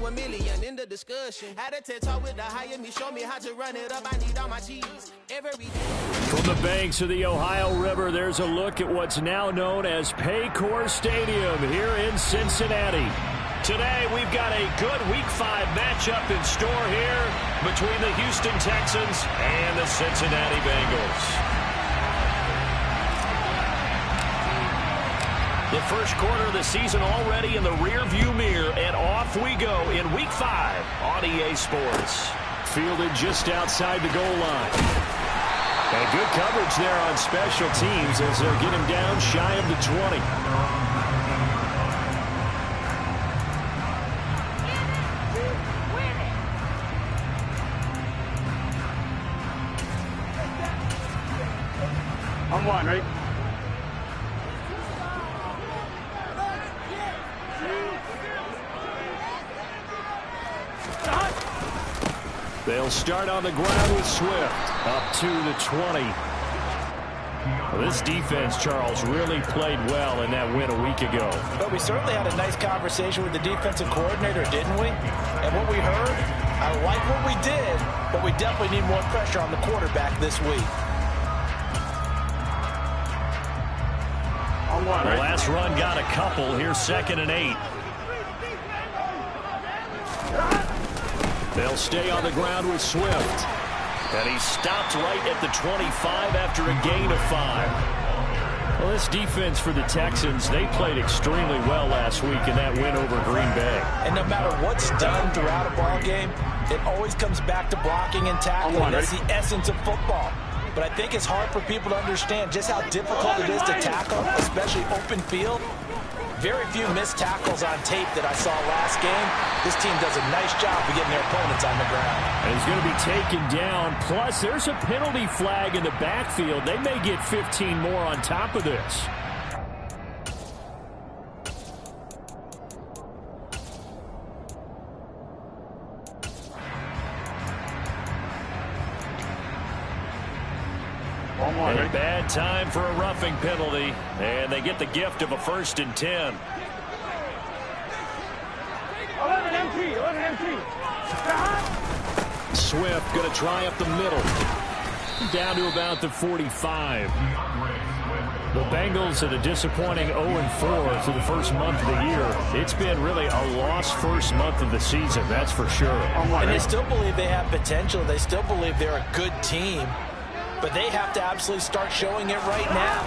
a million in the discussion. Had a TED talk with the higher me, show me how to run it up. I need all my cheese every day. From the banks of the Ohio River, there's a look at what's now known as Paycor Stadium here in Cincinnati. Today, we've got a good Week 5 matchup in store here between the Houston Texans and the Cincinnati Bengals. The first quarter of the season already in the rearview mirror, and off we go in Week 5 on EA Sports. Fielded just outside the goal line. And good coverage there on special teams as they'll get him down shy of the 20. On one, right? They'll start on the ground with Swift up to the 20. Well, this defense, Charles, really played well in that win a week ago. But we certainly had a nice conversation with the defensive coordinator, didn't we? And what we heard, I like what we did, but we definitely need more pressure on the quarterback this week. The last run got a couple. Here's 2nd and 8. They'll stay on the ground with Swift. And he stopped right at the 25 after a gain of 5. Well, this defense for the Texans, they played extremely well last week in that win over Green Bay. And no matter what's done throughout a ball game, it always comes back to blocking and tackling. That's the essence of football. But I think it's hard for people to understand just how difficult it is to tackle, especially open field. Very few missed tackles on tape that I saw last game. This team does a nice job of getting their opponents on the ground. And he's going to be taken down. Plus, there's a penalty flag in the backfield. They may get 15 more on top of this. A bad time for a roughing penalty, and they get the gift of a 1st and 10. 11 MT. Swift going to try up the middle. Down to about the 45. The Bengals at a disappointing 0-4 through the first month of the year. It's been really a lost first month of the season, that's for sure. And they still believe they have potential. They still believe they're a good team. But they have to absolutely start showing it right now.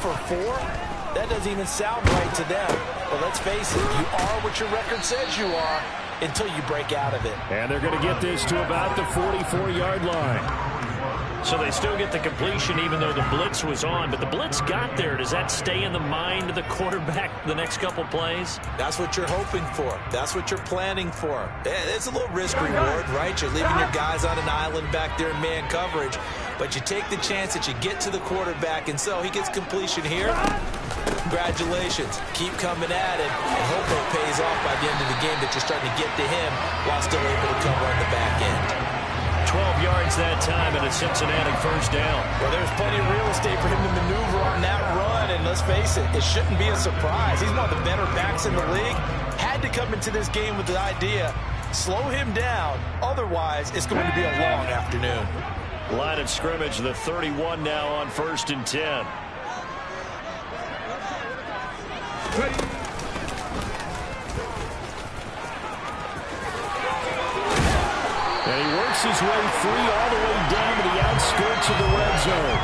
0-4? That doesn't even sound right to them. But let's face it, you are what your record says you are until you break out of it. And they're going to get this to about the 44-yard line. So they still get the completion even though the blitz was on. But the blitz got there. Does that stay in the mind of the quarterback the next couple plays? That's what you're hoping for. That's what you're planning for. It's a little risk reward, right? You're leaving your guys on an island back there in man coverage. But you take the chance that you get to the quarterback, and so he gets completion here. Congratulations. Keep coming at it, and hope it pays off by the end of the game that you're starting to get to him while still able to cover on the back end. 12 yards that time and a Cincinnati 1st down. Well, there's plenty of real estate for him to maneuver on that run, and let's face it, it shouldn't be a surprise. He's one of the better backs in the league. Had to come into this game with the idea, slow him down, otherwise it's going to be a long afternoon. Line of scrimmage, the 31 now on 1st and 10. And he works his way free all the way down to the outskirts of the red zone.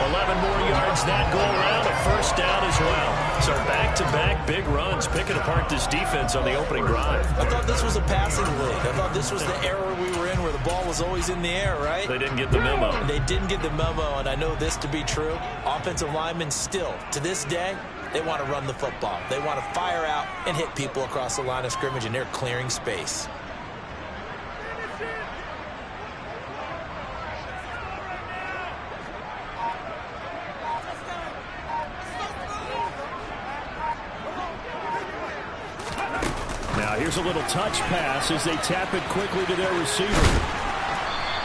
11 more yards that go around, a 1st down as well. So back-to-back big runs, picking apart this defense on the opening drive. I thought this was a passing league. I thought this was the era we were in where the ball was always in the air, right? They didn't get the memo. And they didn't get the memo, and I know this to be true. Offensive linemen still, to this day, they want to run the football. They want to fire out and hit people across the line of scrimmage, and they're clearing space. Now here's a little touch pass as they tap it quickly to their receiver.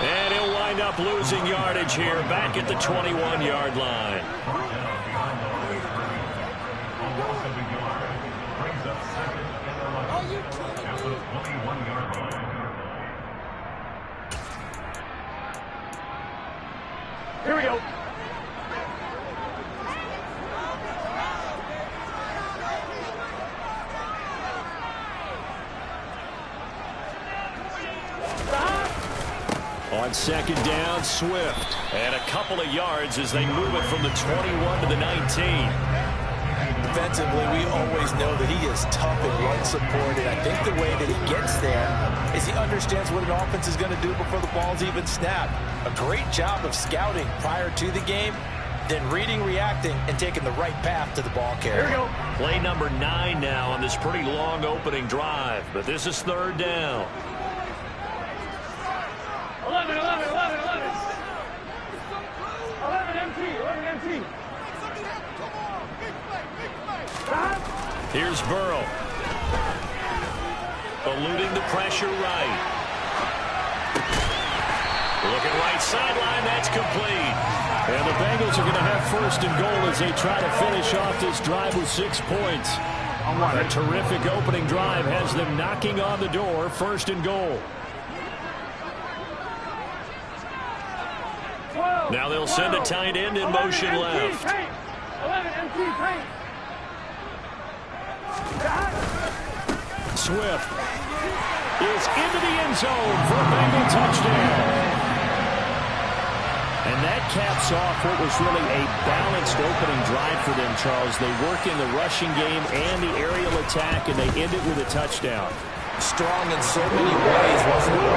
And he'll wind up losing yardage here back at the 21-yard line. Here we go. On second down, Swift. And a couple of yards as they move it from the 21 to the 19. Defensively, we always know that he is tough in run support, and I think the way that he gets there is he understands what an offense is going to do before the ball's even snapped. A great job of scouting prior to the game, then reading, reacting, and taking the right path to the ball carrier. Here we go. Play number 9 now on this pretty long opening drive, but this is third down. 11 MT, 11 MT. Here's Burrow. Eluding the pressure right. Looking right sideline, that's complete. And the Bengals are going to have first and goal as they try to finish off this drive with 6 points. A terrific opening drive has them knocking on the door, first and goal. Now they'll send a tight end in motion left. 11 MT paint. Swift is into the end zone for a Bengal touchdown. And that caps off what was really a balanced opening drive for them, Charles. They work in the rushing game and the aerial attack, and they end it with a touchdown. Strong in so many ways, wasn't it?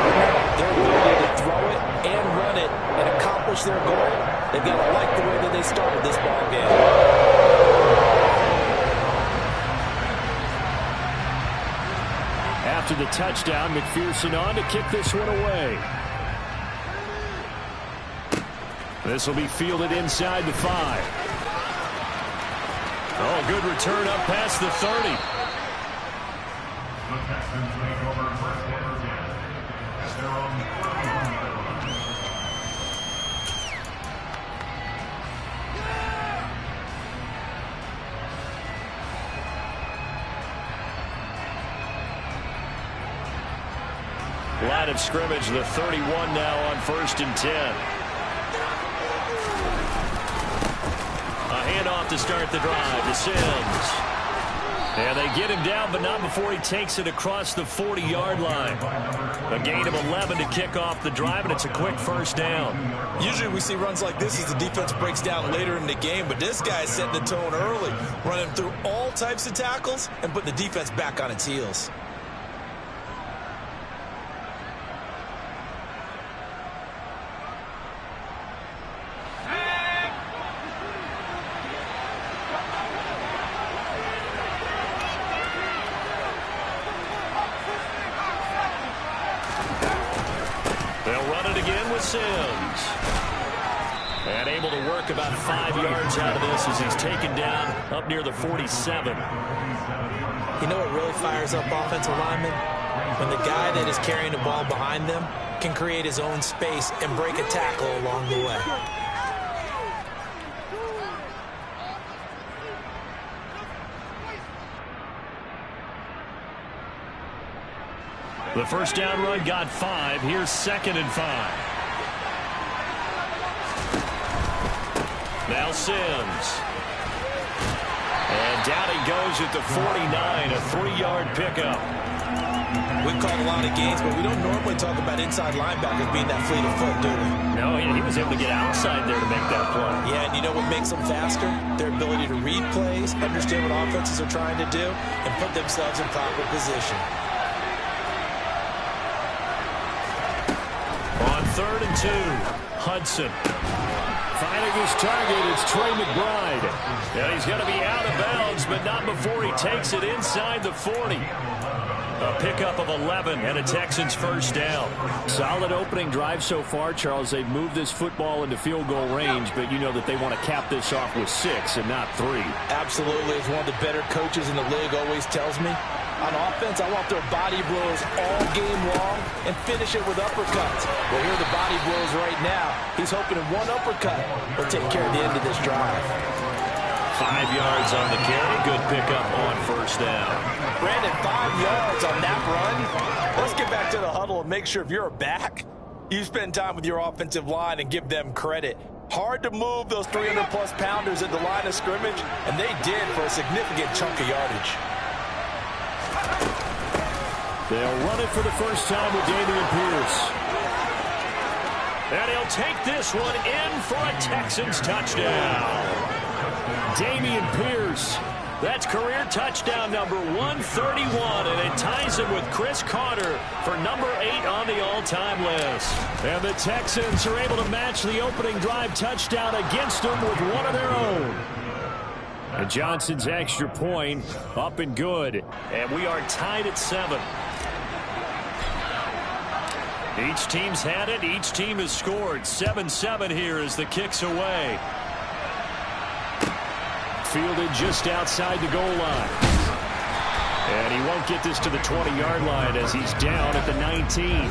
Their ability to throw it and run it and accomplish their goal. They've got to like the way that they started this ball game. After the touchdown, McPherson on to kick this one away. This will be fielded inside the 5. Oh, good return up past the 30. Line of scrimmage, the 31 now on 1st and 10. A handoff to start the drive to Sims. And they get him down, but not before he takes it across the 40-yard line. A gain of 11 to kick off the drive, and it's a quick first down. Usually we see runs like this as the defense breaks down later in the game, but this guy's setting the tone early, running through all types of tackles and putting the defense back on its heels. Sims. And able to work about 5 yards out of this as he's taken down up near the 47. You know what really fires up offensive linemen? When the guy that is carrying the ball behind them can create his own space and break a tackle along the way. The first down run got 5. Here's 2nd and 5. Now Sims. And down he goes at the 49, a 3-yard pickup. We've called a lot of games, but we don't normally talk about inside linebackers being that fleet of foot, do we? No, he was able to get outside there to make that play. Yeah, and you know what makes them faster? Their ability to read plays, understand what offenses are trying to do, and put themselves in proper position. On 3rd and 2, Hudson. Finding his target, it's Trey McBride. And he's going to be out of bounds, but not before he takes it inside the 40. A pickup of 11 and a Texans first down. Solid opening drive so far, Charles. They've moved this football into field goal range, but you know that they want to cap this off with 6 and not 3. Absolutely. As one of the better coaches in the league always tells me, on offense, I want their body blows all game long and finish it with uppercuts. Well, here are the body blows right now. He's hoping in one uppercut will take care of the end of this drive. 5 yards on the carry. Good pickup on first down. Brandon, 5 yards on that run. Let's get back to the huddle and make sure if you're back, you spend time with your offensive line and give them credit. Hard to move those 300-plus pounders at the line of scrimmage, and they did for a significant chunk of yardage. They'll run it for the first time with Dameon Pierce. And he'll take this one in for a Texans touchdown. Dameon Pierce. That's career touchdown number 131, and it ties him with Chris Carter for number 8 on the all-time list. And the Texans are able to match the opening drive touchdown against them with one of their own. And Johnson's extra point up and good, and we are tied at 7. Each team's had it. Each team has scored. 7-7 here as the kick's away. Fielded just outside the goal line. And he won't get this to the 20-yard line as he's down at the 19.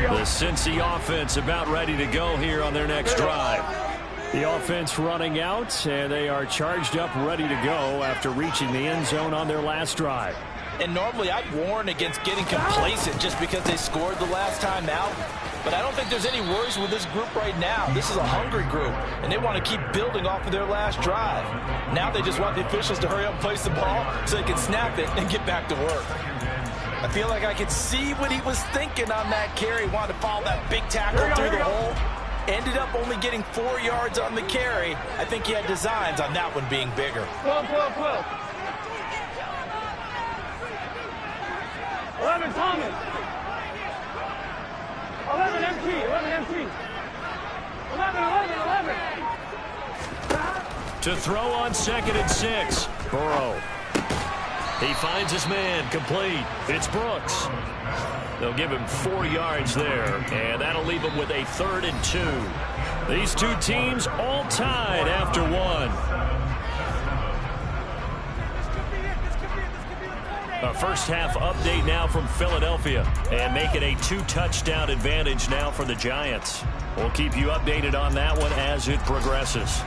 The Cincy offense about ready to go here on their next drive. The offense running out, and they are charged up, ready to go after reaching the end zone on their last drive. And normally I'd warn against getting complacent just because they scored the last time out. But I don't think there's any worries with this group right now. This is a hungry group, and they want to keep building off of their last drive. Now they just want the officials to hurry up and place the ball so they can snap it and get back to work. I feel like I could see what he was thinking on that carry. Wanted to follow that big tackle through the hole. Ended up only getting 4 yards on the carry. I think he had designs on that one being bigger. 12. 11 Thomas. 11 MT. 11. To throw on 2nd and 6. Burrow. He finds his man, complete. It's Brooks. They'll give him 4 yards there, and that'll leave him with a 3rd and 2. These two teams all tied after 1. A first half update now from Philadelphia, and make it a 2-touchdown advantage now for the Giants. We'll keep you updated on that one as it progresses.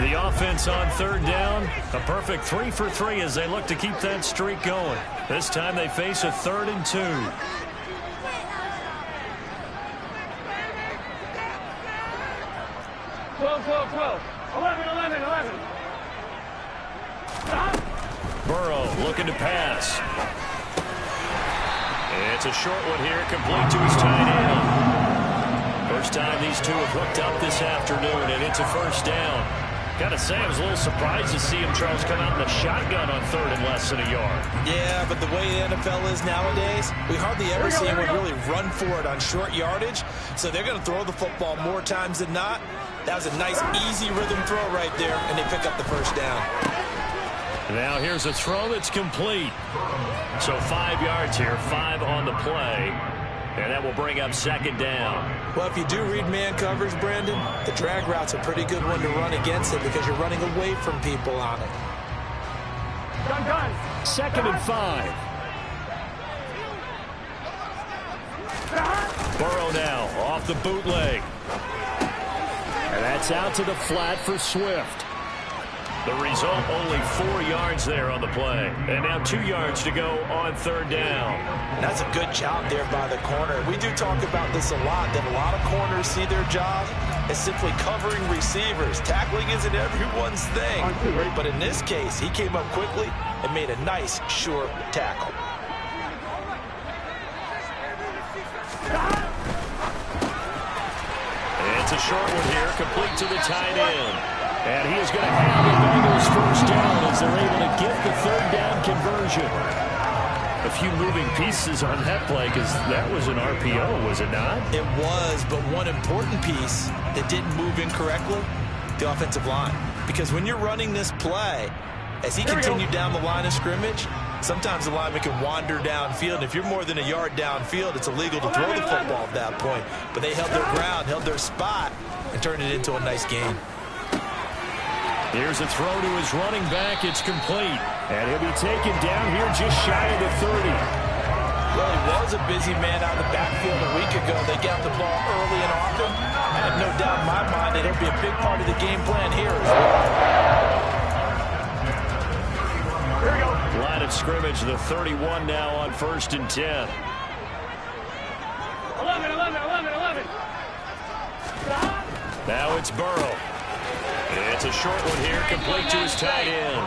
The offense on 3rd down, a perfect 3 for 3 as they look to keep that streak going. This time they face a 3rd and 2. 12. 11. Burrow looking to pass. It's a short one here, complete to his tight end. First time these two have hooked up this afternoon, and it's a first down. Gotta say, I was a little surprised to see him, Charles, come out in the shotgun on 3rd and less than a yard. Yeah, but the way the NFL is nowadays, we hardly ever see anyone really run for it on short yardage. So they're going to throw the football more times than not. That was a nice, easy rhythm throw right there, and they pick up the first down. Now here's a throw that's complete. So 5 yards here, 5 on the play. And that will bring up 2nd down. Well, if you do read man coverage, Brandon, the drag route's a pretty good one to run against it because you're running away from people on it. Done. 2nd and 5. Burrow now off the bootleg. And that's out to the flat for Swift. The result, only 4 yards there on the play. And now 2 yards to go on 3rd down. That's a good job there by the corner. We do talk about this a lot, that a lot of corners see their job as simply covering receivers. Tackling isn't everyone's thing. But in this case, he came up quickly and made a nice, short tackle. It's a short one here, complete to the tight end. And he is going to have the Bengals first down as they're able to get the 3rd down conversion. A few moving pieces on that play because that was an RPO, was it not? It was, but one important piece that didn't move incorrectly, the offensive line. Because when you're running this play, as he continued down the line of scrimmage, sometimes the lineman can wander downfield. And if you're more than a yard downfield, it's illegal to throw the football at that point. But they held their ground, held their spot, and turned it into a nice game. Here's a throw to his running back. It's complete. And he'll be taken down here just shy of the 30. Well, he was a busy man out of the backfield a week ago. They got the ball early and often. I have no doubt in my mind that he'll be a big part of the game plan here as well. Here we go. Line of scrimmage, the 31 now on 1st and 10. 11, 11, 11, 11. Stop. Now it's Burrow. It's a short one here, complete to his tight end.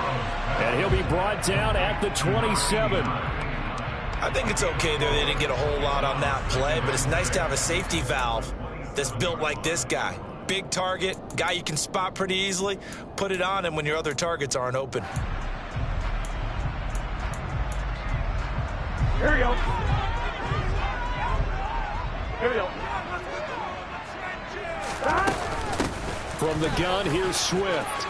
And he'll be brought down at the 27. I think it's okay there. They didn't get a whole lot on that play, but it's nice to have a safety valve that's built like this guy. Big target, guy you can spot pretty easily. Put it on him when your other targets aren't open. Here we go. Here we go. Stop. From the gun, here's Swift.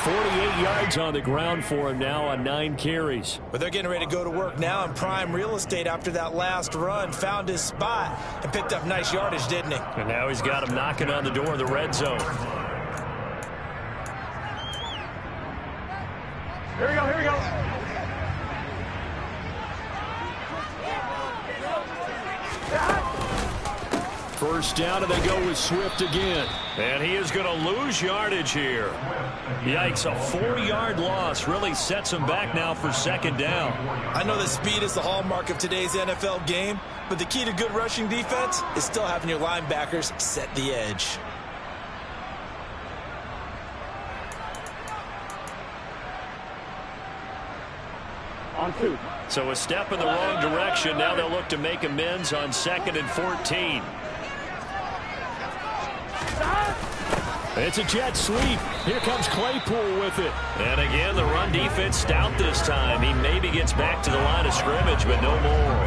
48 yards on the ground for him now on 9 carries. But they're getting ready to go to work now in prime real estate after that last run. Found his spot and picked up nice yardage, didn't he? And now he's got him knocking on the door of the red zone. Here we go, here we go. First down, and they go with Swift again. And he is going to lose yardage here. Yikes, a 4-yard loss really sets him back now for 2nd down. I know that speed is the hallmark of today's NFL game, but the key to good rushing defense is still having your linebackers set the edge. On 2. So a step in the wrong direction. Now they'll look to make amends on 2nd and 14. It's a jet sweep. Here comes Claypool with it. And again, the run defense stout this time. He maybe gets back to the line of scrimmage, but no more.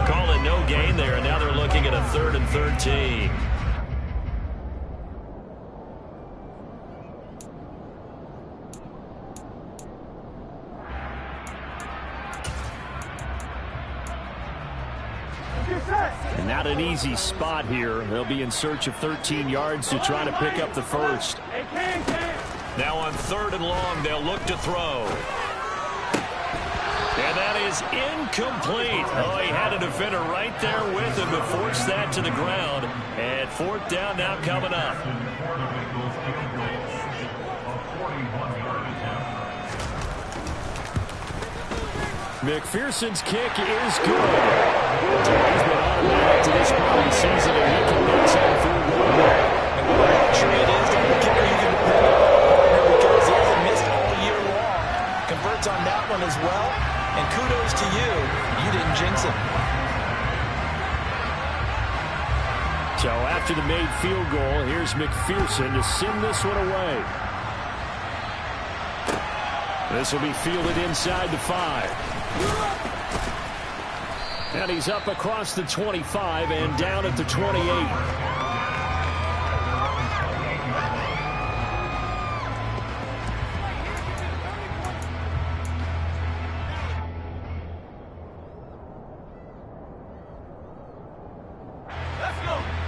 Call it no gain there, and now they're looking at a 3rd and 13. And not an easy spot here. They'll be in search of 13 yards to try to pick up the first. Now on 3rd and long, they'll look to throw. And that is incomplete. Oh, he had a defender right there with him, but forced that to the ground. And 4th down now coming up. McPherson's kick is good. He's been automatic to this point of the season, and he can make some field goal. And what a luxury it is to have a kicker you can depend on because he hasn't missed all year long. Converts on that one as well. And kudos to you. You didn't jinx him. So after the made field goal, here's McPherson to send this one away. This will be fielded inside the 5. And he's up across the 25 and down at the 28.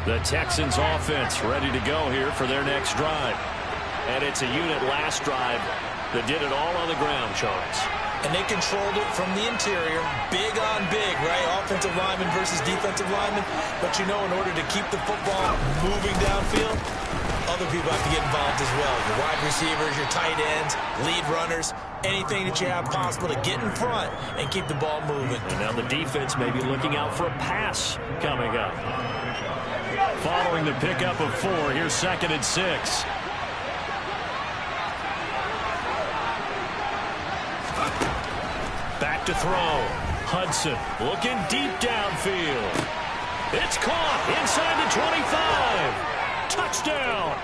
The Texans offense ready to go here for their next drive. And it's a unit last drive that did it all on the ground, Charles. And they controlled it from the interior. Big on big, right? Offensive lineman versus defensive lineman. But you know, in order to keep the football moving downfield, other people have to get involved as well. Your wide receivers, your tight ends, lead runners, anything that you have possible to get in front and keep the ball moving. And now the defense may be looking out for a pass coming up. Following the pickup of 4, here's 2nd and 6. Back to throw. Hudson looking deep downfield. It's caught inside the 25. Touchdown.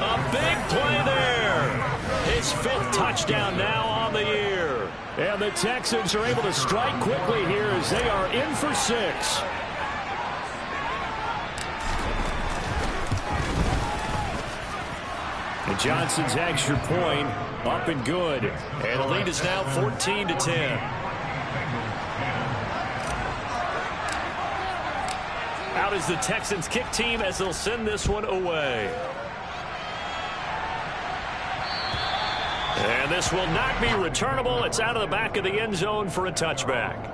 A big play there. His 5th touchdown now on the year. And the Texans are able to strike quickly here as they are in for 6. And Johnson's extra point up and good. And the lead is now 14-10. Out is the Texans kick team as they'll send this one away. And this will not be returnable. It's out of the back of the end zone for a touchback.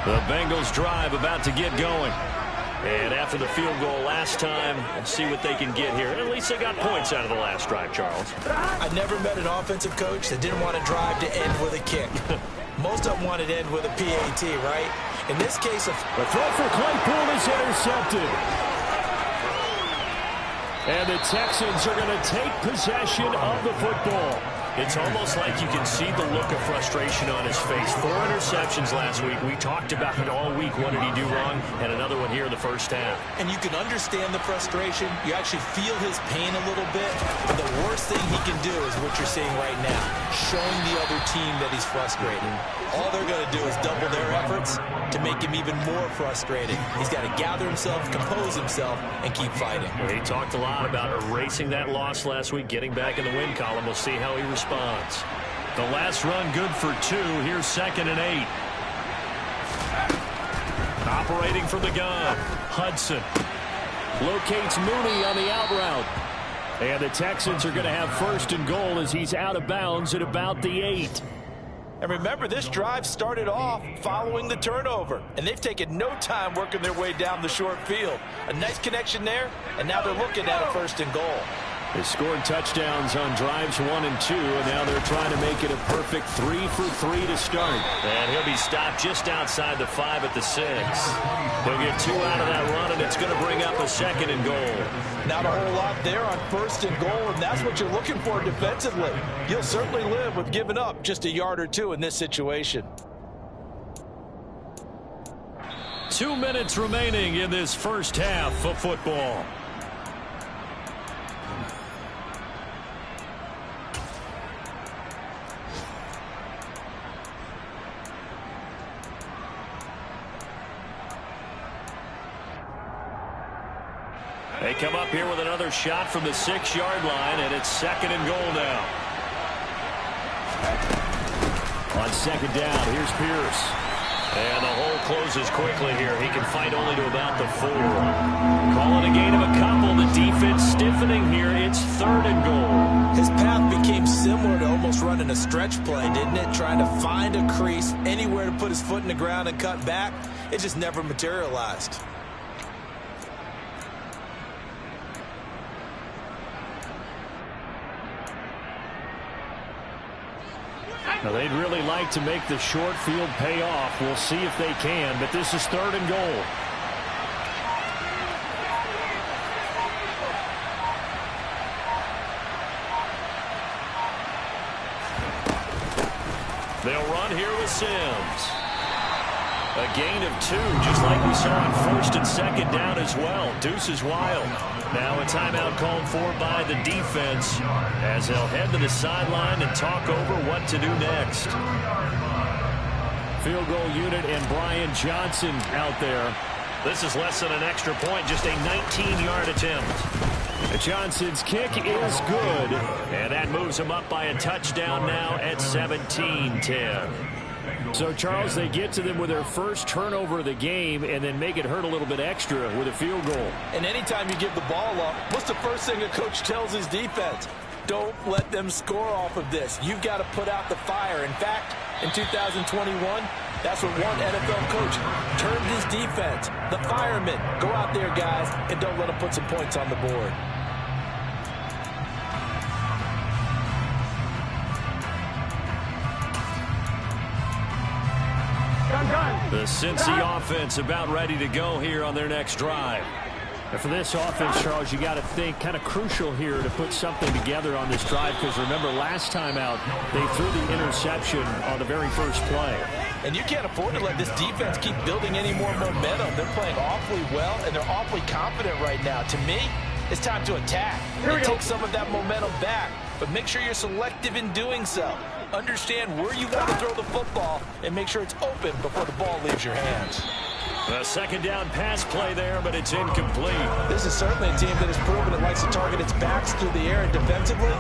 The Bengals drive about to get going. And after the field goal last time, let's see what they can get here. At least they got points out of the last drive, Charles. I never met an offensive coach that didn't want to drive to end with a kick. Most of them wanted to end with a PAT, right? In this case, the throw for Claypool is intercepted. And the Texans are going to take possession of the football. It's almost like you can see the look of frustration on his face. 4 interceptions last week. We talked about it all week. What did he do wrong? And another one here in the first half. And you can understand the frustration. You actually feel his pain a little bit. But the worst thing he can do is what you're seeing right now, showing the other team that he's frustrated. All they're going to do is double their efforts to make him even more frustrated. He's got to gather himself, compose himself, and keep fighting. He talked a lot about erasing that loss last week, getting back in the win column. We'll see how he responds. The last run good for 2. Here's 2nd and 8. Operating from the gun. Hudson locates Mooney on the out route. And the Texans are going to have 1st and goal as he's out of bounds at about the 8. And remember, this drive started off following the turnover. And they've taken no time working their way down the short field. A nice connection there, and now they're looking at a 1st and goal. They scored touchdowns on drives 1 and 2, and now they're trying to make it a perfect 3 for 3 to start. And he'll be stopped just outside the 5 at the 6. They'll get 2 out of that run, and it's going to bring up a 2nd and goal. Not a whole lot there on 1st and goal, and that's what you're looking for defensively. You'll certainly live with giving up just a yard or 2 in this situation. 2 minutes remaining in this first half of football. They come up here with another shot from the 6-yard line, and it's 2nd and goal now. On 2nd down, here's Pierce. And the hole closes quickly here. He can fight only to about the 4. Calling a gain of a couple. The defense stiffening here. It's 3rd and goal. His path became similar to almost running a stretch play, didn't it? Trying to find a crease, anywhere to put his foot in the ground and cut back. It just never materialized. Now, they'd really like to make the short field pay off. We'll see if they can, but this is 3rd and goal. They'll run here with Sims. A gain of 2, just like we saw on 1st and 2nd down as well. Deuce is wild. Now a timeout called for by the defense as they'll head to the sideline and talk over what to do next. Field goal unit and Brian Johnson out there. This is less than an extra point, just a 19-yard attempt. Johnson's kick is good, and that moves him up by a touchdown now at 17-10. So, Charles, they get to them with their first turnover of the game and then make it hurt a little bit extra with a field goal. And anytime you give the ball up, what's the first thing a coach tells his defense? Don't let them score off of this. You've got to put out the fire. In fact, in 2021, that's what one NFL coach turned his defense. The firemen. Go out there, guys, and don't let them put some points on the board. The Cincy offense about ready to go here on their next drive. And for this offense, Charles, you got to think kind of crucial here to put something together on this drive, because remember last time out they threw the interception on the very first play. And you can't afford to let this defense keep building any more momentum. They're playing awfully well, and they're awfully confident right now. To me, it's time to attack and take some of that momentum back, but make sure you're selective in doing so. Understand where you want to throw the football and make sure it's open before the ball leaves your hands. A 2nd down pass play there, but it's incomplete. This is certainly a team that has proven it likes to target its backs through the air, and defensively,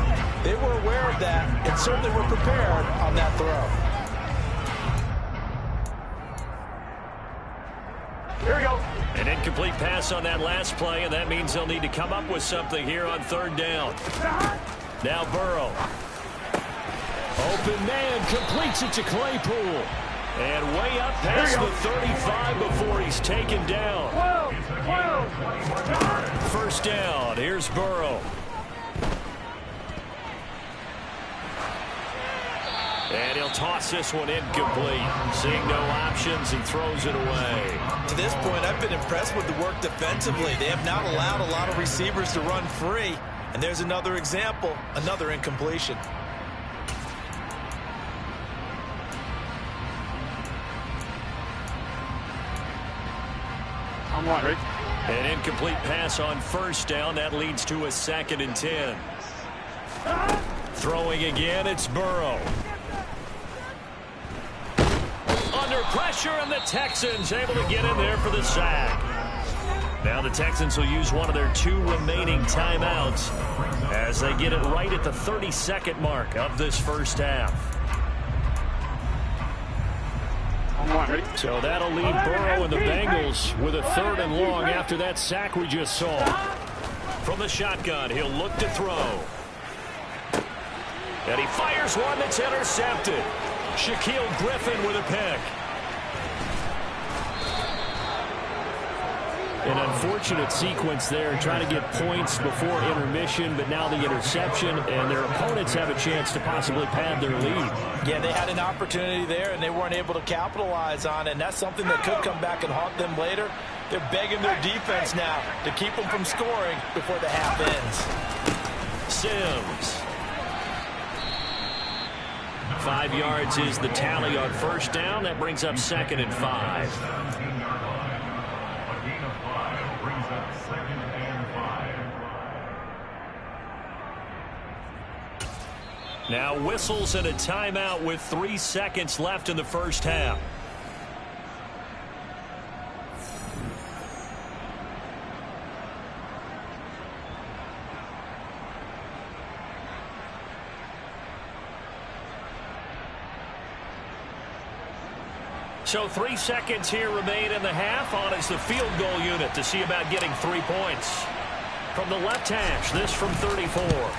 they were aware of that and certainly were prepared on that throw. Here we go. An incomplete pass on that last play, and that means they'll need to come up with something here on 3rd down. Now Burrow. Open man, completes it to Claypool. And way up past the 35 before he's taken down. 12. First down. Here's Burrow. And he'll toss this one incomplete. Seeing no options, he throws it away. To this point, I've been impressed with the work defensively. They have not allowed a lot of receivers to run free. And there's another example, another incompletion. I'm right. An incomplete pass on first down. That leads to a 2nd and 10. Throwing again, it's Burrow. Under pressure, and the Texans able to get in there for the sack. Now the Texans will use one of their 2 remaining timeouts as they get it right at the 32nd mark of this first half. So that'll leave Burrow and the Bengals with a 3rd and long after that sack we just saw. From the shotgun, he'll look to throw. And he fires one that's intercepted. Shaquille Griffin with a pick. An unfortunate sequence there, trying to get points before intermission, but now the interception, and their opponents have a chance to possibly pad their lead. Yeah, they had an opportunity there, and they weren't able to capitalize on it, and that's something that could come back and haunt them later. They're begging their defense now to keep them from scoring before the half ends. Sims. 5 yards is the tally on first down. That brings up 2nd and 5. Now whistles and a timeout with 3 seconds left in the first half. So 3 seconds here remain in the half. On is the field goal unit to see about getting 3 points. From the left hash, this from 34.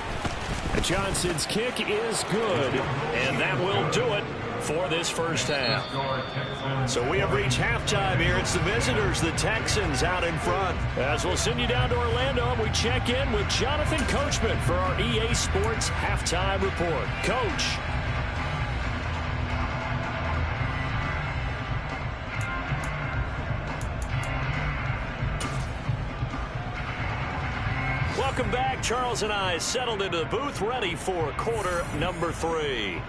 Johnson's kick is good, and that will do it for this first half. So we have reached halftime here. It's the visitors, the Texans, out in front. As we'll send you down to Orlando, and we check in with Jonathan Coachman for our EA Sports Halftime Report. Coach. Welcome back. Charles and I settled into the booth, ready for quarter number 3.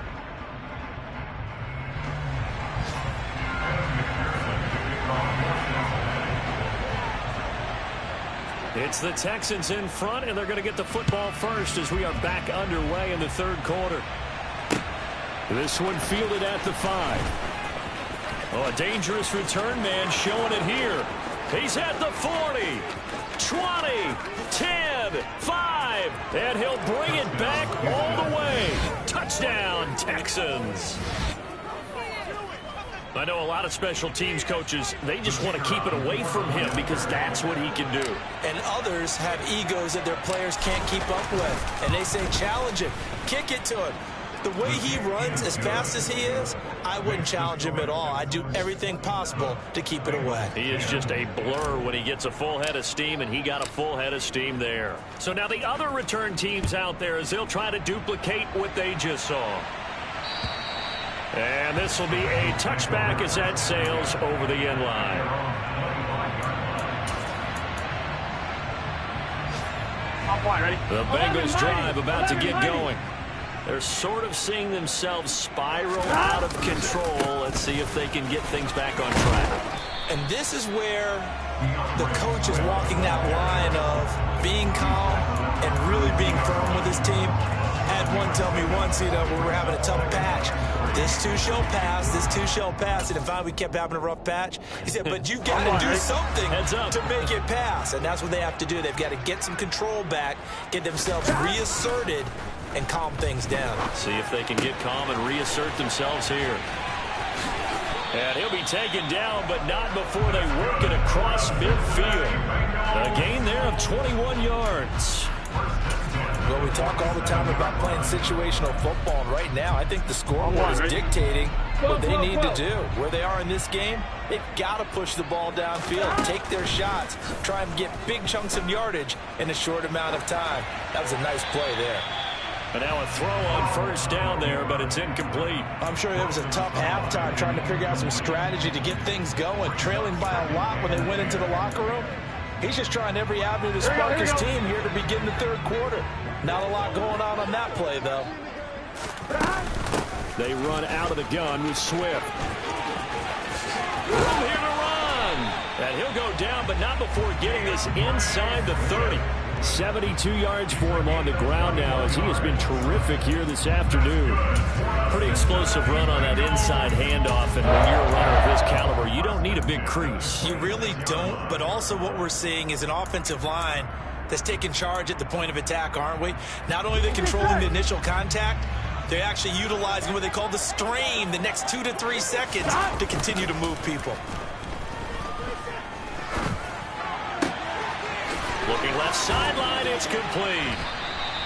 It's the Texans in front, and they're going to get the football first as we are back underway in the 3rd quarter. This one fielded at the 5. Oh, a dangerous return man showing it here. He's at the 40. 20, 10, 5, and he'll bring it back all the way. Touchdown, Texans. I know a lot of special teams coaches, they just want to keep it away from him because that's what he can do. And others have egos that their players can't keep up with. And they say, challenge him, kick it to him. The way he runs as fast as he is, I wouldn't challenge him at all. I'd do everything possible to keep it away. He is just a blur when he gets a full head of steam, and he got a full head of steam there. So now the other return teams out there as they'll try to duplicate what they just saw. And this will be a touchback as that sails over the end line. The Bengals drive about to get going. They're sort of seeing themselves spiral out of control. Let's see if they can get things back on track. And this is where the coach is walking that line of being calm and really being firm with his team. I had one tell me once, when we were having a tough patch, this too shall pass, this too shall pass. And finally we kept having a rough patch. He said, but you got to do something to make it pass. And that's what they have to do. They've got to get some control back, get themselves reasserted, and calm things down. See if they can get calm and reassert themselves here. And he'll be taken down, but not before they work it across midfield. A gain there of 21 yards. Well, we talk all the time about playing situational football, and right now I think the scoreboard is dictating what they need to do. Where they are in this game, they've got to push the ball downfield, take their shots, try and get big chunks of yardage in a short amount of time. That was a nice play there. And now a throw on first down there, but it's incomplete. I'm sure it was a tough halftime trying to figure out some strategy to get things going, trailing by a lot when they went into the locker room. He's just trying every avenue to spark his team here to begin the third quarter. Not a lot going on that play, though. They run out of the gun with Swift. From here to run. And he'll go down, but not before getting this inside the 30. 72 yards for him on the ground now as he has been terrific here this afternoon. Pretty explosive run on that inside handoff, and when you're a runner of his caliber, you don't need a big crease. You really don't, but also what we're seeing is an offensive line that's taking charge at the point of attack, aren't we? Not only are they controlling the initial contact, they're actually utilizing what they call the strain the next 2 to 3 seconds to continue to move people. Looking left sideline, it's complete.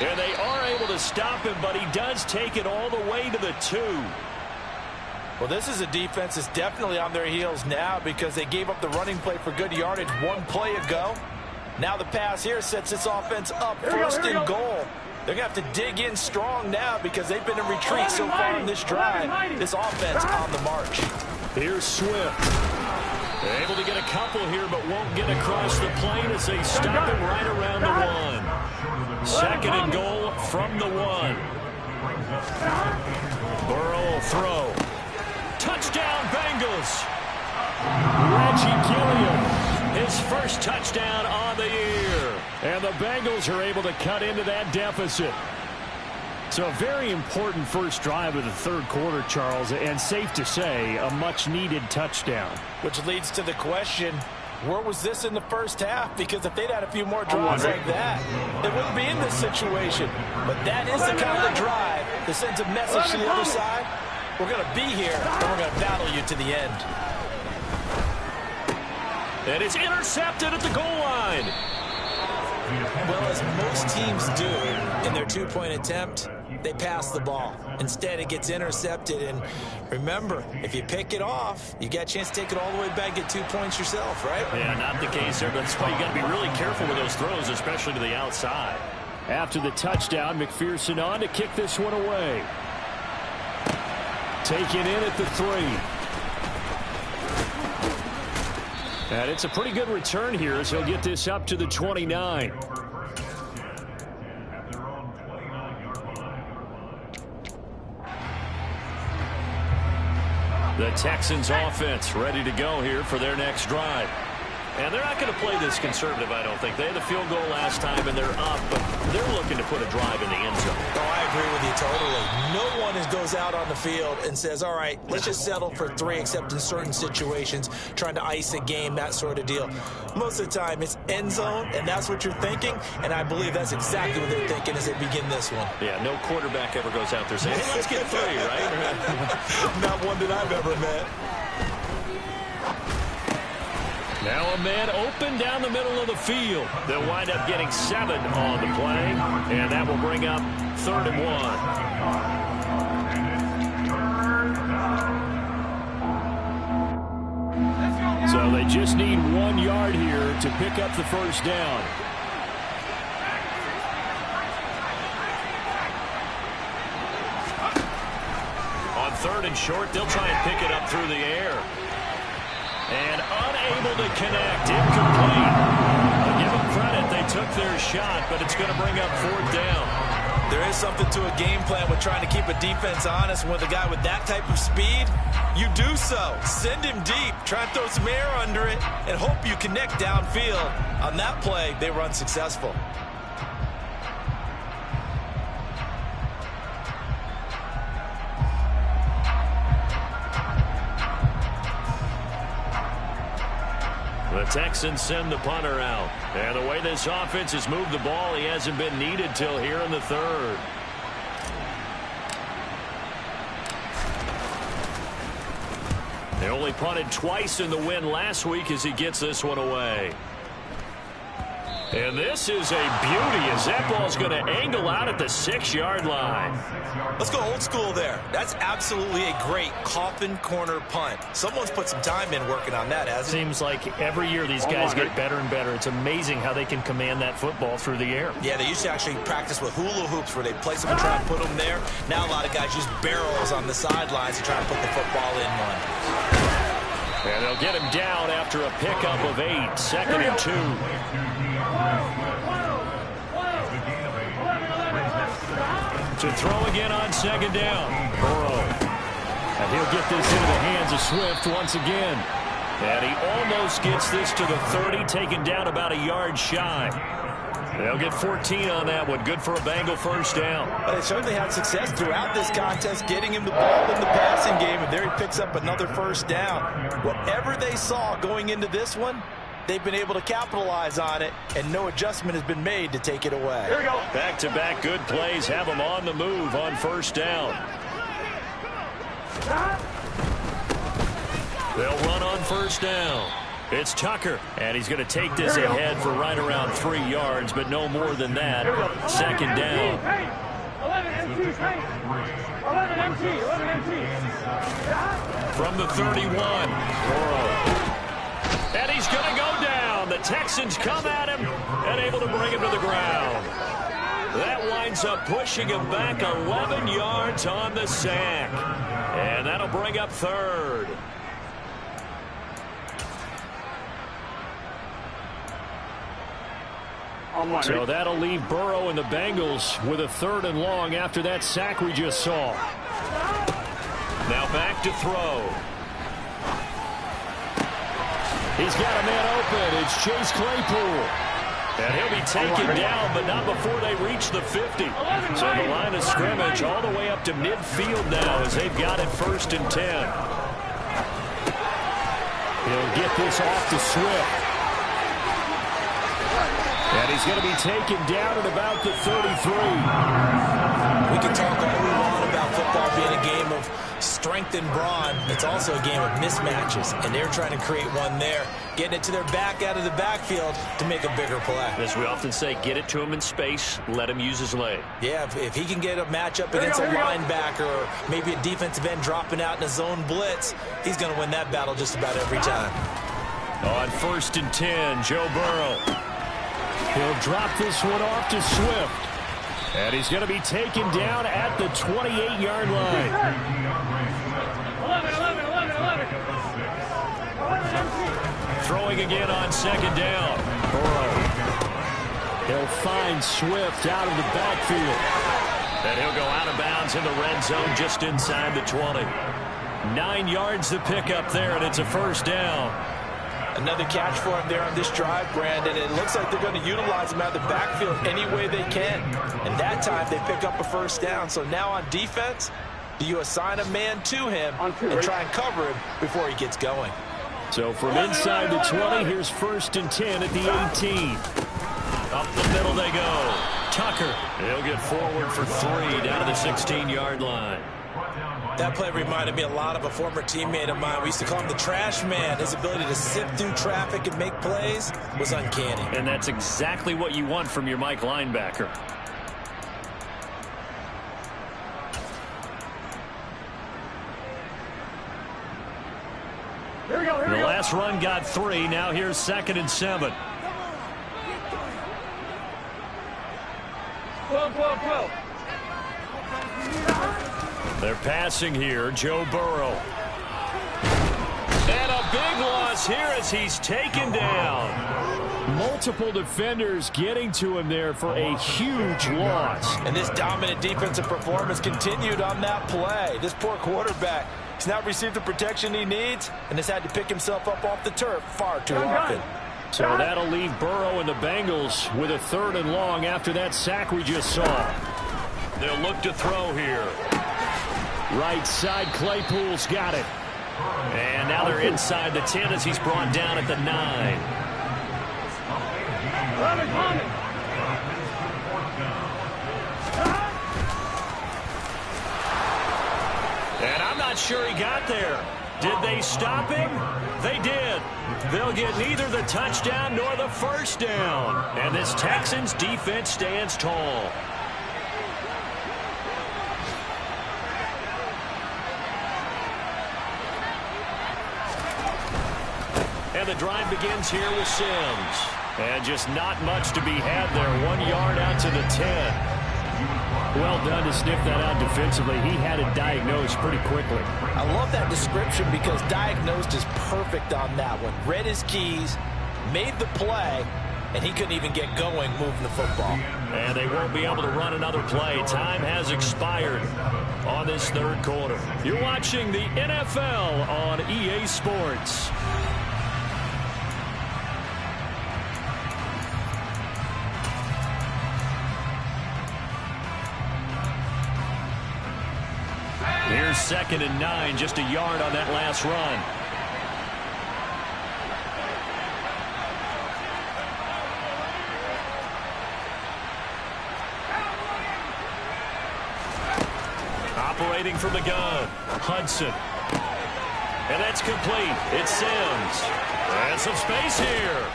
And they are able to stop him, but he does take it all the way to the 2. Well, this is a defense that's definitely on their heels now because they gave up the running play for good yardage one play ago. Now the pass here sets this offense up first and goal. They're going to have to dig in strong now because they've been in retreat so far in this drive. This offense on the march. Here's Swift. They're able to get a couple here, but won't get across the plane as they stop him right around the 1. Second and goal from the 1. Burrow will throw. Touchdown, Bengals. Reggie Gilliam, his first touchdown on the year. And the Bengals are able to cut into that deficit. So a very important first drive of the third quarter, Charles, and safe to say, a much-needed touchdown. Which leads to the question, where was this in the first half? Because if they'd had a few more drives like that, they wouldn't be in this situation. But that is the kind of drive that sends a message to the other side. We're going to be here, and we're going to battle you to the end. And it's intercepted at the goal line. Well, as most teams do in their two-point attempt, they pass the ball. Instead, it gets intercepted. And remember, if you pick it off, you got a chance to take it all the way back, get 2 points yourself, right? Yeah, not the case there. That's why you got to be really careful with those throws, especially to the outside. After the touchdown, McPherson on to kick this one away. Taken in at the 3. And it's a pretty good return here as he'll get this up to the 29. The Texans offense ready to go here for their next drive. And they're not going to play this conservative, I don't think. They had the field goal last time, and they're up, but they're looking to put a drive in the end zone. Oh, I agree with you totally. No one goes out on the field and says, all right, let's just settle for 3, except in certain situations, trying to ice a game, that sort of deal. Most of the time, it's end zone, and that's what you're thinking, and I believe that's exactly what they're thinking as they begin this one. Yeah, no quarterback ever goes out there saying, hey, let's get 3, right? Not one that I've ever met. Now a man open down the middle of the field. They'll wind up getting 7 on the play, and that will bring up 3rd and 1. So they just need 1 yard here to pick up the first down. On 3rd and short, they'll try and pick it up through the air. And unable to connect. Incomplete. I'll give them credit. They took their shot, but it's going to bring up 4th down. There is something to a game plan with trying to keep a defense honest. With a guy with that type of speed, you do so. Send him deep. Try and throw some air under it and hope you connect downfield. On that play, they were unsuccessful. The Texans send the punter out. And the way this offense has moved the ball, he hasn't been needed till here in the 3rd. They only punted twice in the win last week as he gets this one away. And this is a beauty as that ball's going to angle out at the 6-yard line. Let's go old school there. That's absolutely a great coffin corner punt. Someone's put some time in working on that, hasn't it? Seems like every year these guys get better and better. It's amazing how they can command that football through the air. Yeah, they used to actually practice with hula hoops where they place them and try to put them there. Now a lot of guys use barrels on the sidelines to try to put the football in one. And they'll get him down after a pickup of 8, 2nd and 2. To throw again on 2nd down. Burrow. And he'll get this into the hands of Swift once again. And he almost gets this to the 30, taken down about a yard shy. They'll get 14 on that one. Good for a Bengal first down. Well, they certainly had success throughout this contest, getting him the ball in the passing game, and there he picks up another first down. Whatever they saw going into this one, they've been able to capitalize on it, and no adjustment has been made to take it away. Here we go. Back-to-back good plays have them on the move on first down. They'll run on first down. It's Tucker, and he's going to take this ahead for right around 3 yards, but no more than that. 2nd down. 11 MT, 11 MT, 11 MT. From the 31, Burrow. And he's going to go down. The Texans come at him and able to bring him to the ground. That winds up pushing him back 11 yards on the sack. And that'll bring up 3rd. So that'll leave Burrow and the Bengals with a 3rd and long after that sack we just saw. Now back to throw. He's got a man open. It's Chase Claypool. And he'll be taken down, but not before they reach the 50. So the line of scrimmage all the way up to midfield now as they've got it 1st and 10. He'll get this off to Swift. And he's going to be taken down at about the 33. We can talk all we want about football being a game of strength and brawn. It's also a game of mismatches, and they're trying to create one there, getting it to their back out of the backfield to make a bigger play. As we often say, get it to him in space, let him use his leg. Yeah, if he can get a matchup against a linebacker or maybe a defensive end dropping out in a zone blitz, he's going to win that battle just about every time. On 1st and 10, Joe Burrow. He'll drop this one off to Swift. And he's going to be taken down at the 28-yard line. 11, 11, 11, 11. Throwing again on 2nd down. Burrow. He'll find Swift out of the backfield. And he'll go out of bounds in the red zone just inside the 20. 9 yards to pick up there, and it's a 1st down. Another catch for him there on this drive, Brandon. It looks like they're going to utilize him out of the backfield any way they can. And that time they pick up a 1st down. So now on defense, do you assign a man to him and try and cover him before he gets going? So from inside the 20, here's 1st and 10 at the 18. Up the middle they go. Tucker. He'll get forward for 3 down to the 16-yard line. That play reminded me a lot of a former teammate of mine. We used to call him the trash man. His ability to sift through traffic and make plays was uncanny. And that's exactly what you want from your Mike linebacker. Here we go, here we The go. last run got 3. Now here's 2nd and 7. 12, 12, 12. They're passing here. Joe Burrow. And a big loss here as he's taken down. Multiple defenders getting to him there for a huge loss. And this dominant defensive performance continued on that play. This poor quarterback has not received the protection he needs and has had to pick himself up off the turf far too often. So that'll leave Burrow and the Bengals with a 3rd and long after that sack we just saw. They'll look to throw here. Right side, Claypool's got it. And now they're inside the 10 as he's brought down at the 9. And I'm not sure he got there. Did they stop him? They did. They'll get neither the touchdown nor the first down. And this Texans defense stands tall. And the drive begins here with Sims. And just not much to be had there. 1 yard out to the 10. Well done to sniff that out defensively. He had it diagnosed pretty quickly. I love that description because diagnosed is perfect on that one. Read his keys, made the play, and he couldn't even get going moving the football. And they won't be able to run another play. Time has expired on this third quarter. You're watching the NFL on EA Sports. Here's 2nd and 9, just a yard on that last run. Operating from the gun, Hudson. And that's complete. It's Sims. And some space here.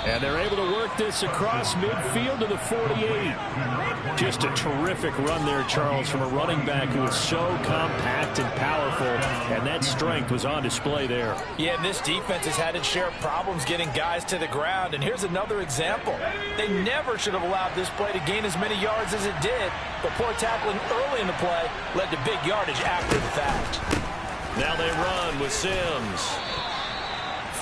And they're able to work this across midfield to the 48. Just a terrific run there, Charles, from a running back who is so compact and powerful, and that strength was on display there. Yeah, and this defense has had its share of problems getting guys to the ground, and here's another example. They never should have allowed this play to gain as many yards as it did, but poor tackling early in the play led to big yardage after the fact. Now they run with Sims.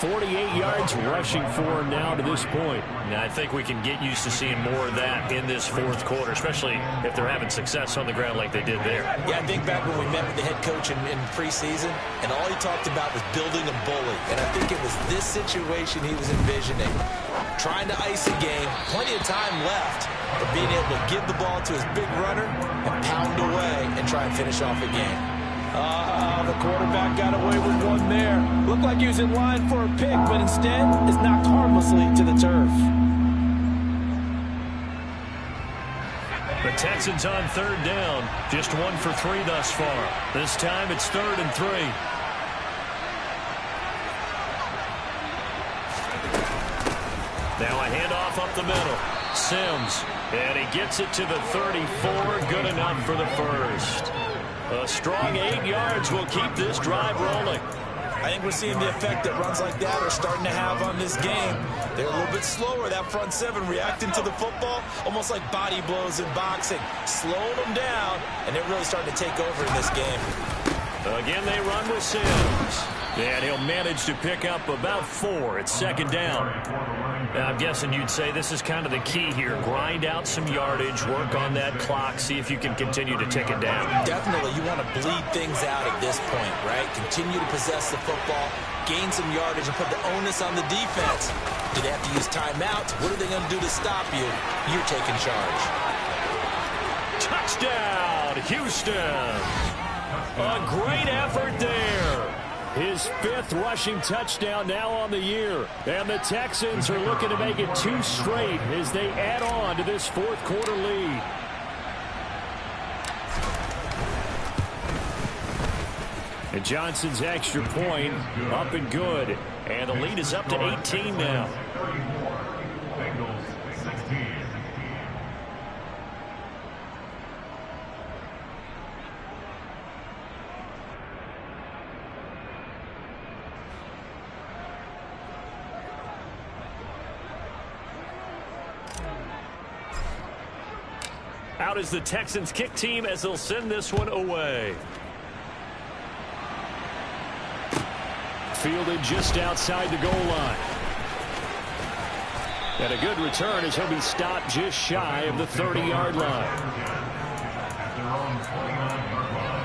48 yards rushing for him now to this point. Now I think we can get used to seeing more of that in this fourth quarter, especially if they're having success on the ground like they did there. Yeah, I think back when we met with the head coach in preseason, and all he talked about was building a bully. And I think it was this situation he was envisioning. Trying to ice a game, plenty of time left, but being able to give the ball to his big runner and pound away and try and finish off a game. The quarterback got away with one there. Looked like he was in line for a pick, but instead is knocked harmlessly to the turf. The Texans on 3rd down. Just 1 for 3 thus far. This time it's 3rd and 3. Now a handoff up the middle. Sims. And he gets it to the 34. Good enough for the first. A strong 8 yards will keep this drive rolling. I think we're seeing the effect that runs like that are starting to have on this game. They're a little bit slower, that front seven, reacting to the football, almost like body blows in boxing, slowing them down, and they're really starting to take over in this game. Again, they run with Sims. And he'll manage to pick up about 4. It's 2nd down. Now, I'm guessing you'd say this is kind of the key here. Grind out some yardage, work on that clock, see if you can continue to tick it down. Definitely, you want to bleed things out at this point, right? Continue to possess the football, gain some yardage, and put the onus on the defense. Do they have to use timeouts? What are they going to do to stop you? You're taking charge. Touchdown, Houston. A great effort there. His 5th rushing touchdown now on the year. And the Texans are looking to make it 2 straight as they add on to this 4th quarter lead. And Johnson's extra point up and good. And the lead is up to 18 now. Bengals 16. Out is the Texans kick team as they'll send this one away. Fielded just outside the goal line. And a good return as he'll be stopped just shy of the 30-yard line. At their own 29-yard line.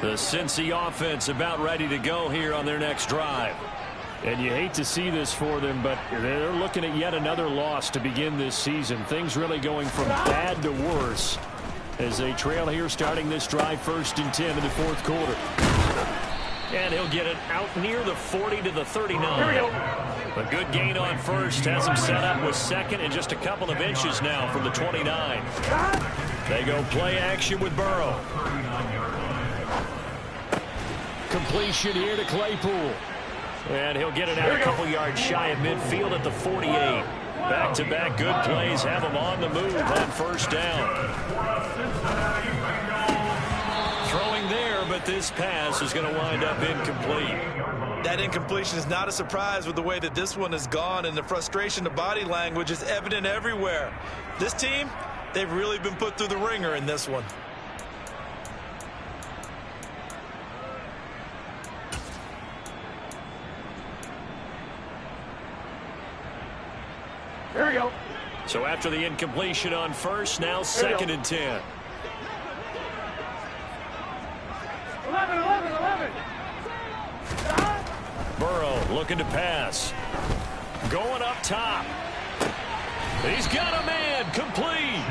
The Cincy offense about ready to go here on their next drive. And you hate to see this for them, but they're looking at yet another loss to begin this season. Things really going from bad to worse. as they trail here starting this drive 1st and 10 in the 4th quarter. And he'll get it out near the 40 to the 39. A good gain on first has him set up with 2nd and just a couple of inches now from the 29. They go play action with Burrow. Completion here to Claypool. And he'll get it out a couple yards shy of midfield at the 48. Back-to-back good plays have him on the move on 1st down. Throwing there, but this pass is going to wind up incomplete. That incompletion is not a surprise with the way that this one has gone, and the frustration of body language is evident everywhere. This team, they've really been put through the ringer in this one. Here we go. So after the incompletion on 1st, now 2nd and 10. 11. Burrow looking to pass. Going up top. He's got a man, complete.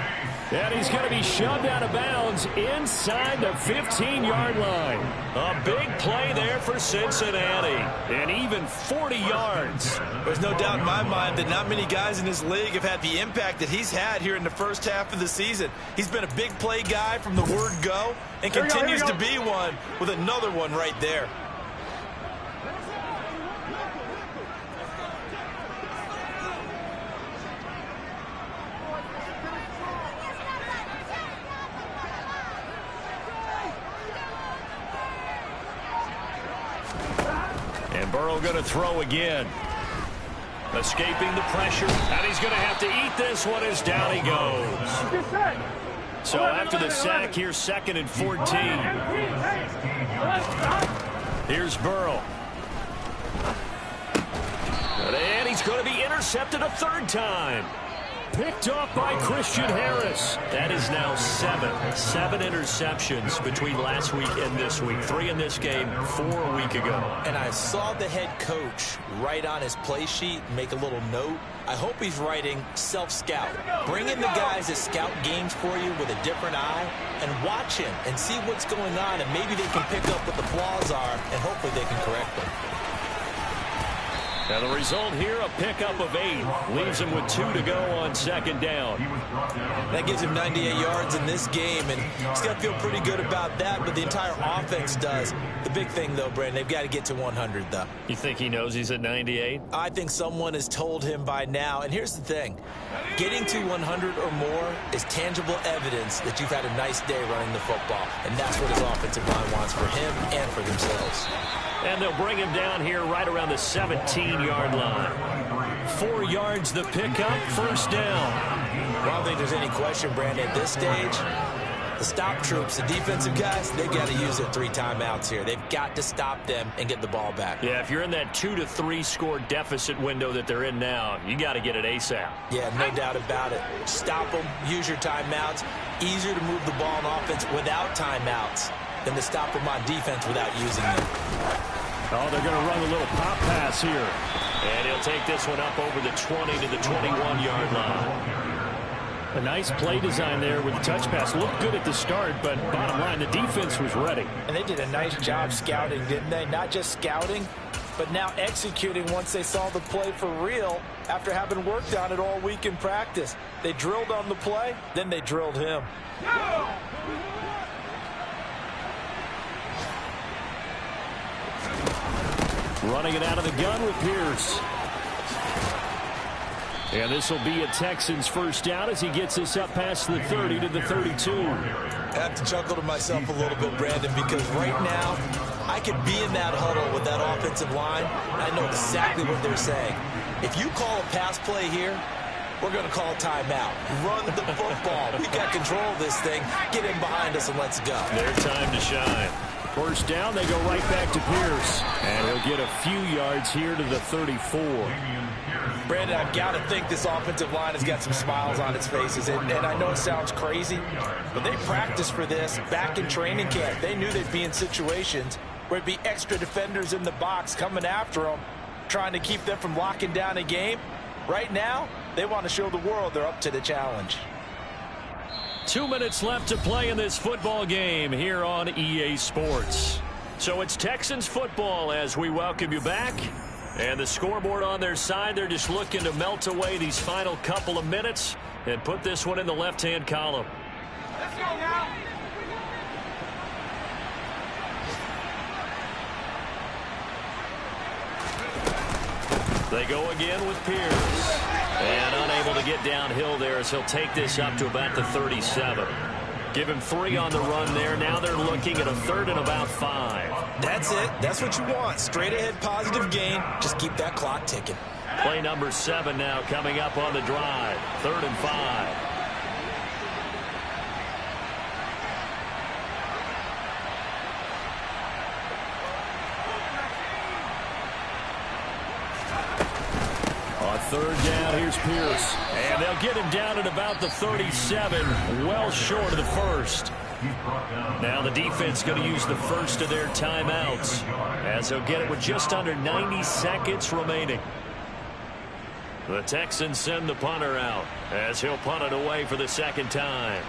And he's going to be shoved out of bounds inside the 15-yard line. A big play there for Cincinnati. And even 40 yards. There's no doubt in my mind that not many guys in this league have had the impact that he's had here in the first half of the season. He's been a big play guy from the word go and continues to be one with another one right there. Burrow going to throw again. Escaping the pressure. And he's going to have to eat this one as down he goes. So after the sack, here's 2nd and 14. Here's Burrow. And he's going to be intercepted a 3rd time. Picked off by Christian Harris. That is now 7 interceptions between last week and this week. 3 in this game, 4 a week ago. And I saw the head coach write on his play sheet, make a little note. I hope he's writing self-scout. Bring in the guys that scout games for you with a different eye and watch him and see what's going on, and maybe they can pick up what the flaws are, and hopefully they can correct them. And the result here, a pickup of 8. Leaves him with 2 to go on 2nd down. That gives him 98 yards in this game, and he's got to feel pretty good about that, but the entire offense does. The big thing, though, Brandon, they've got to get to 100, though. You think he knows he's at 98? I think someone has told him by now. And here's the thing. Getting to 100 or more is tangible evidence that you've had a nice day running the football, and that's what his offensive line wants for him and for themselves. And they'll bring him down here right around the 17-yard line. 4 yards the pickup, 1st down. Well, I don't think there's any question, Brandon, at this stage, the stop troops, the defensive guys, they've got to use their 3 timeouts here. They've got to stop them and get the ball back. Yeah, if you're in that 2 to 3 score deficit window that they're in now, you got to get it ASAP. Yeah, no doubt about it. Stop them, use your timeouts. Easier to move the ball on offense without timeouts than to stop them on defense without using them. Oh, they're going to run a little pop pass here. And he'll take this one up over the 20 to the 21-yard line. A nice play design there with the touch pass. Looked good at the start, but bottom line, the defense was ready. And they did a nice job scouting, didn't they? Not just scouting, but now executing once they saw the play for real after having worked on it all week in practice. They drilled on the play, then they drilled him. Running it out of the gun with Pierce. And this will be a Texans 1st down as he gets this up past the 30 to the 32. I have to chuckle to myself a little bit, Brandon, because right now I could be in that huddle with that offensive line, and I know exactly what they're saying. If you call a pass play here, we're going to call a timeout. Run the football. We've got control of this thing. Get in behind us and let's go. Their time to shine. 1st down, they go right back to Pierce. And he'll get a few yards here to the 34. Brandon, I've got to think this offensive line has got some smiles on its faces. And I know it sounds crazy, but they practiced for this back in training camp. They knew they'd be in situations where it'd be extra defenders in the box coming after them, trying to keep them from locking down a game. Right now, they want to show the world they're up to the challenge. 2 minutes left to play in this football game here on EA Sports. So it's Texans football as we welcome you back. And the scoreboard on their side, they're just looking to melt away these final couple of minutes and put this one in the left-hand column. Let's go now. They go again with Pierce. And unable to get downhill there as he'll take this up to about the 37. Give him 3 on the run there. Now they're looking at a 3rd and about 5. That's it. That's what you want. Straight ahead positive gain. Just keep that clock ticking. Play number 7 now coming up on the drive. 3rd and 5. On 3rd down, here's Pierce. And they'll get him down at about the 37, well short of the 1st. Now the defense going to use the first of their timeouts as they'll get it with just under 90 seconds remaining. The Texans send the punter out as he'll punt it away for the 2nd time.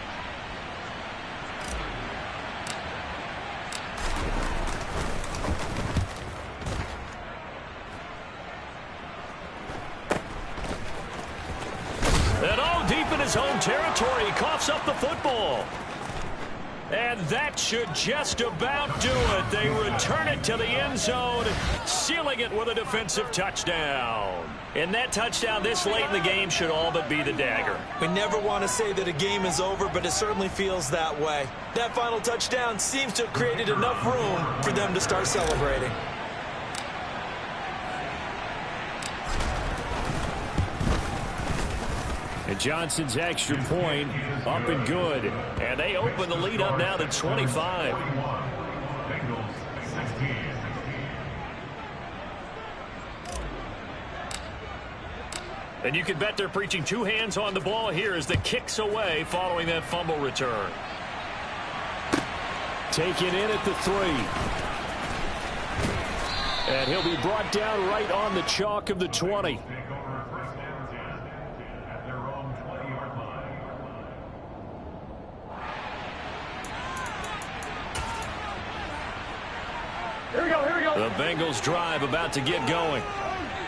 And all deep in his home territory, he coughs up the football. And that should just about do it. They return it to the end zone, sealing it with a defensive touchdown. And that touchdown this late in the game should all but be the dagger. We never want to say that a game is over, but it certainly feels that way. That final touchdown seems to have created enough room for them to start celebrating. And Johnson's extra point up and good. And they open the lead up now to 25. And you can bet they're preaching 2 hands on the ball here as the kick's away following that fumble return. Taken in at the 3. And he'll be brought down right on the chalk of the 20. The Bengals drive about to get going.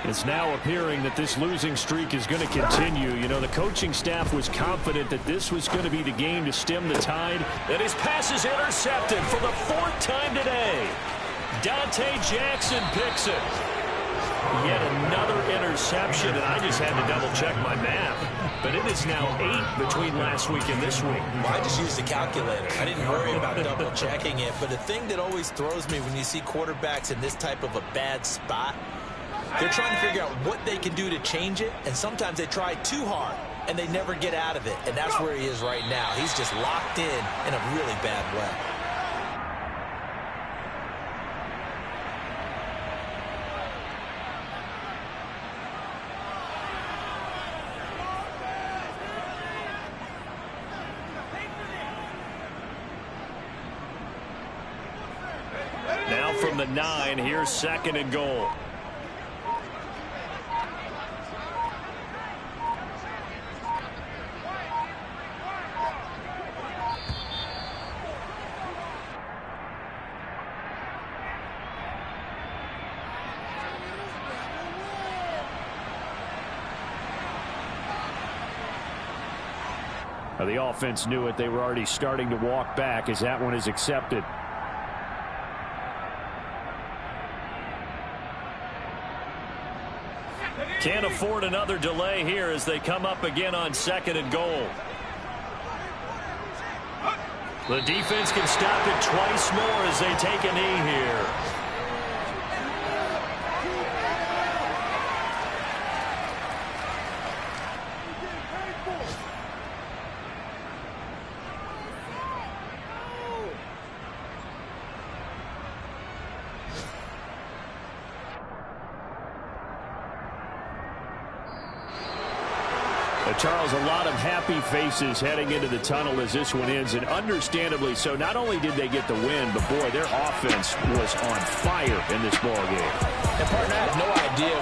It's now appearing that this losing streak is going to continue. You know, the coaching staff was confident that this was going to be the game to stem the tide. And his pass is intercepted for the 4th time today. Dante Jackson picks it. Yet another interception, and I just had to double-check my math. But it is now 8 between last week and this week. Well, I just used a calculator. I didn't worry about double-checking it. But the thing that always throws me when you see quarterbacks in this type of a bad spot, they're trying to figure out what they can do to change it, and sometimes they try too hard, and they never get out of it. And that's where he is right now. He's just locked in a really bad way. Now from the 9, here's 2nd and goal. The offense knew it. They were already starting to walk back as that one is accepted. Can't afford another delay here as they come up again on 2nd and goal. The defense can stop it twice more as they take a knee here. Charles, a lot of happy faces heading into the tunnel as this one ends, and understandably so. Not only did they get the win, but, boy, their offense was on fire in this ball game. And, partner, I have no idea